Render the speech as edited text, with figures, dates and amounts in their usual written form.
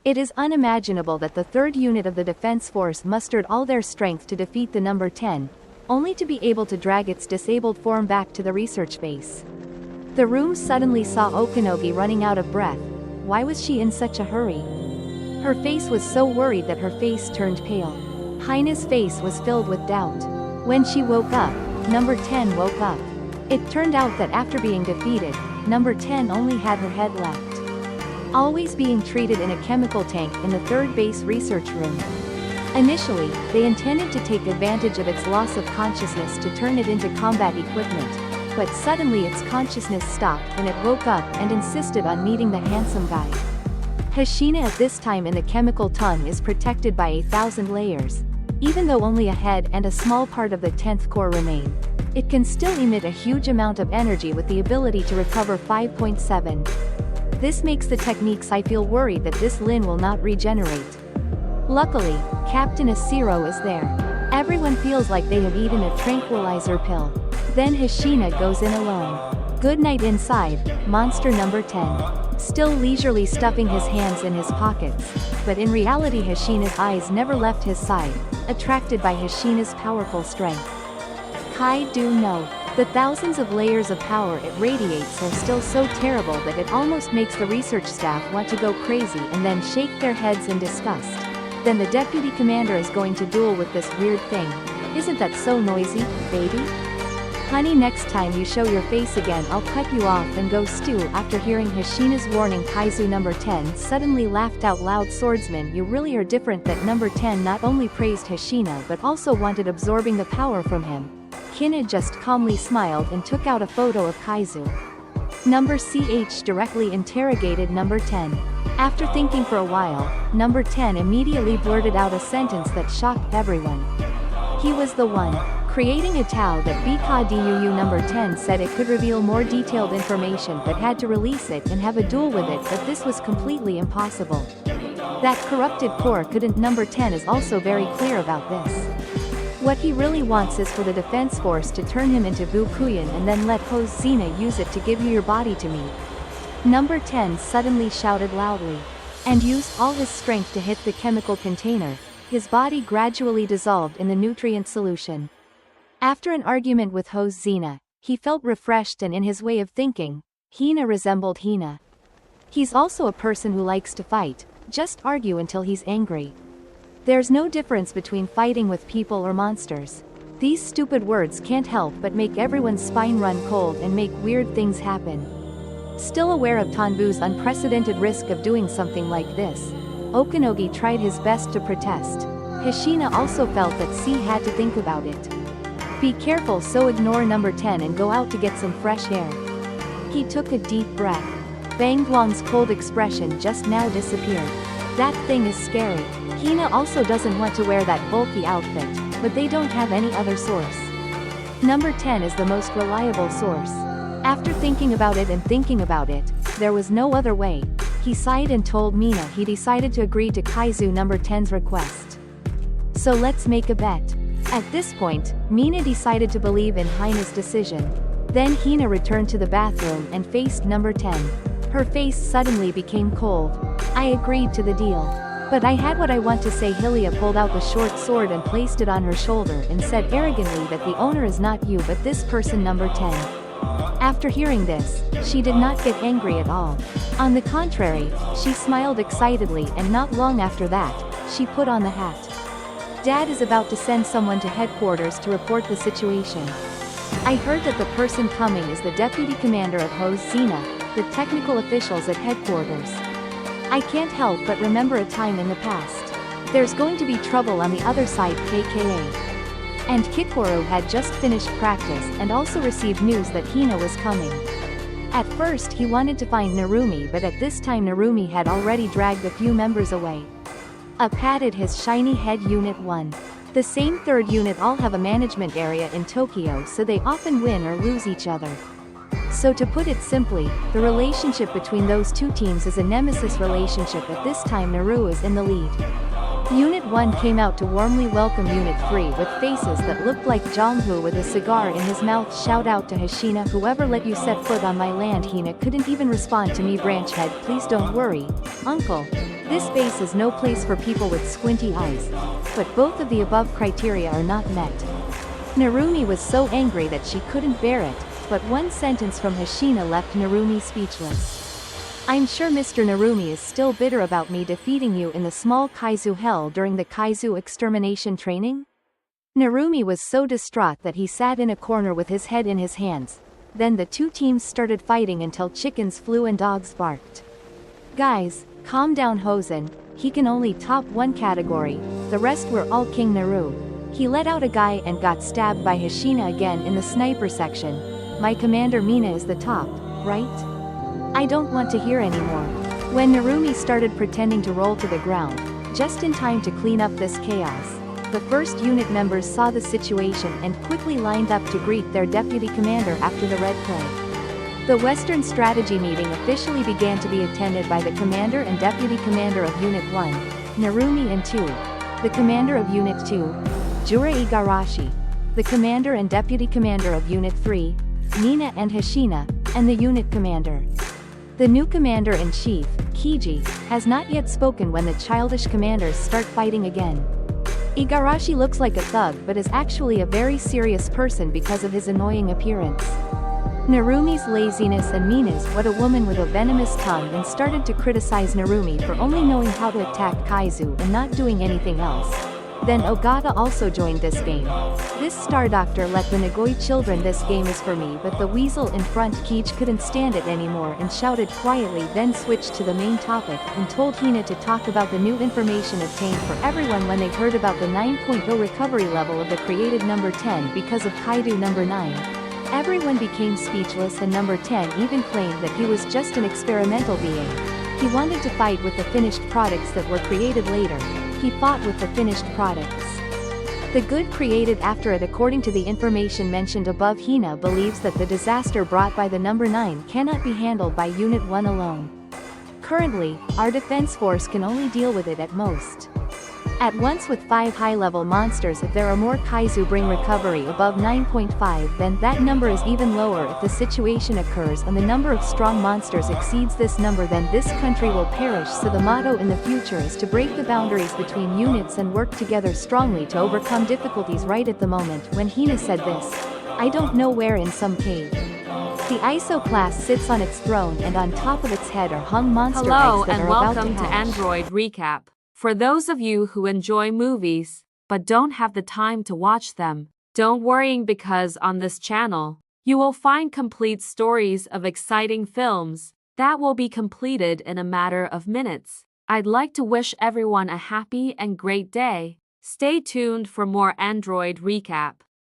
It is unimaginable that the 3rd unit of the defense force mustered all their strength to defeat the number 10, only to be able to drag its disabled form back to the research base. The room suddenly saw Okanogi running out of breath. Why was she in such a hurry? Her face was so worried that her face turned pale. Hina's face was filled with doubt. When she woke up, number 10 woke up. It turned out that after being defeated, number 10 only had her head left. Always being treated in a chemical tank in the 3rd base research room. Initially, they intended to take advantage of its loss of consciousness to turn it into combat equipment, but suddenly its consciousness stopped and it woke up and insisted on meeting the handsome guy. Hashina at this time in the chemical tongue is protected by 1,000 layers. Even though only a head and a small part of the 10th core remain, it can still emit a huge amount of energy with the ability to recover 5.7. This makes the techniques I feel worried that this Lin will not regenerate. Luckily, Captain Asiro is there. Everyone feels like they have eaten a tranquilizer pill. Then Hashina goes in alone. Good night inside, monster number 10. Still leisurely stuffing his hands in his pockets, but in reality Hashina's eyes never left his side, attracted by Hashina's powerful strength. Kaiju no. The thousands of layers of power it radiates are still so terrible that it almost makes the research staff want to go crazy and then shake their heads in disgust. Then the deputy commander is going to duel with this weird thing. Isn't that so noisy, baby? Honey, next time you show your face again I'll cut you off and go stew. After hearing Hashina's warning, Kaiju number 10 suddenly laughed out loud. Swordsman, you really are different. That number 10 not only praised Hashina but also wanted absorbing the power from him. Hina just calmly smiled and took out a photo of Kaiju. Number CH directly interrogated number 10. After thinking for a while, number 10 immediately blurted out a sentence that shocked everyone. He was the one creating a Tao that BKDUU. Number 10 said it could reveal more detailed information but had to release it and have a duel with it, but this was completely impossible. That corrupted core couldn't. Number 10 is also very clear about this. What he really wants is for the defense force to turn him into Bukuyan and then let Hose Xena use it to give you your body to me. Number 10 suddenly shouted loudly, and used all his strength to hit the chemical container. His body gradually dissolved in the nutrient solution. After an argument with Hose Xena, he felt refreshed, and in his way of thinking, Hina resembled Hina. He's also a person who likes to fight, just argue until he's angry. There's no difference between fighting with people or monsters. These stupid words can't help but make everyone's spine run cold and make weird things happen. Still aware of Tanbu's unprecedented risk of doing something like this, Okanogi tried his best to protest. Hashina also felt that C had to think about it. Be careful, so ignore number 10 and go out to get some fresh air. He took a deep breath. Bang Guang's cold expression just now disappeared. That thing is scary. Hina also doesn't want to wear that bulky outfit, but they don't have any other source. Number 10 is the most reliable source. After thinking about it and thinking about it, there was no other way. He sighed and told Mina he decided to agree to Kaiju number 10's request. So let's make a bet. At this point, Mina decided to believe in Hina's decision. Then Hina returned to the bathroom and faced number 10. Her face suddenly became cold. I agreed to the deal. But I had what I want to say. Hylia pulled out the short sword and placed it on her shoulder and said arrogantly that the owner is not you but this person, number 10. After hearing this, she did not get angry at all. On the contrary, she smiled excitedly, and not long after that, she put on the hat. Dad is about to send someone to headquarters to report the situation. I heard that the person coming is the deputy commander of Hose Xena, the technical officials at headquarters. I can't help but remember a time in the past. There's going to be trouble on the other side, KKA. And Kikoru had just finished practice and also received news that Hina was coming. At first he wanted to find Narumi, but at this time Narumi had already dragged a few members away. Patted his shiny head. Unit 1. The same 3rd unit all have a management area in Tokyo, so they often win or lose each other. So to put it simply, the relationship between those two teams is a nemesis relationship. At this time Naru is in the lead. Unit 1 came out to warmly welcome Unit 3 with faces that looked like Jonghu with a cigar in his mouth. Shout out to Hashina, whoever let you set foot on my land. Hina couldn't even respond to me. Branchhead, please don't worry, uncle. This base is no place for people with squinty eyes. But both of the above criteria are not met. Narumi was so angry that she couldn't bear it, but one sentence from Hashina left Narumi speechless. I'm sure Mr. Narumi is still bitter about me defeating you in the small Kaiju hell during the Kaiju extermination training? Narumi was so distraught that he sat in a corner with his head in his hands. Then the two teams started fighting until chickens flew and dogs barked. Guys, calm down Hosen, he can only top one category, the rest were all King Naru. He let out a guy and got stabbed by Hashina again in the sniper section. My commander Mina is the top, right? I don't want to hear anymore. When Narumi started pretending to roll to the ground, just in time to clean up this chaos, the first unit members saw the situation and quickly lined up to greet their deputy commander after the red play. The Western strategy meeting officially began to be attended by the commander and deputy commander of Unit 1, Narumi, and 2, the commander of Unit 2, Jura Igarashi, the commander and deputy commander of Unit 3, Nina and Hashina, and the unit commander. The new commander-in-chief, Kiji, has not yet spoken when the childish commanders start fighting again. Igarashi looks like a thug but is actually a very serious person because of his annoying appearance. Narumi's laziness and Mina's what a woman with a venomous tongue and started to criticize Narumi for only knowing how to attack Kaiju and not doing anything else. Then Ogata also joined this game. This Star Doctor let the Nagoi children, this game is for me, but the weasel in front Keech couldn't stand it anymore and shouted quietly, then switched to the main topic and told Hina to talk about the new information obtained for everyone when they heard about the 9.0 recovery level of the created number 10 because of Kaiju number 9. Everyone became speechless and number 10 even claimed that he was just an experimental being. He wanted to fight with the finished products that were created later. He fought with the finished products. The good created after it. According to the information mentioned above, Hina believes that the disaster brought by the number 9 cannot be handled by Unit 1 alone. Currently, our defense force can only deal with it at most at once with 5 high-level monsters. If there are more Kaiju bring recovery above 9.5, then that number is even lower. If the situation occurs and the number of strong monsters exceeds this number, then this country will perish. So the motto in the future is to break the boundaries between units and work together strongly to overcome difficulties. Right at the moment when Hina said this, I don't know where, in some cave, the ISO class sits on its throne and on top of its head are hung monster eggs that are about to hatch. Hello and welcome to Android Recap. For those of you who enjoy movies, but don't have the time to watch them, don't worry, because on this channel, you will find complete stories of exciting films that will be completed in a matter of minutes. I'd like to wish everyone a happy and great day. Stay tuned for more Android Recap.